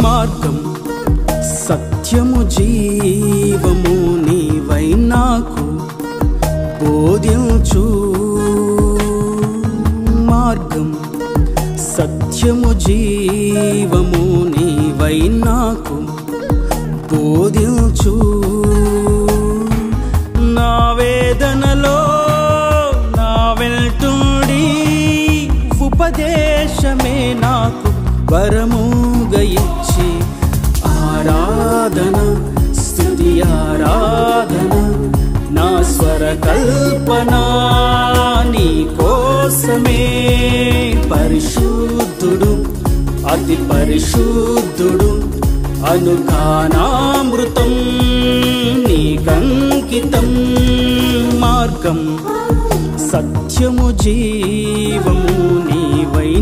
మార్గం సత్యము జీవము నీవై నాకు బోధించు మార్గం సత్యము జీవము నీవై నాకు బోధించు నా వేదనలో నా వెళ్తుండి ఉపదేశమే నాకు వరముగా ఇచ్చి ఆరాధన స్తుతి ఆరాధన నా స్వర కల్పన నీ కోసమే పరిశుద్ధుడు అతి పరిశుద్ధుడు అనుగానామృతం నీకంకితం మార్గం సత్యము జీవము నీవై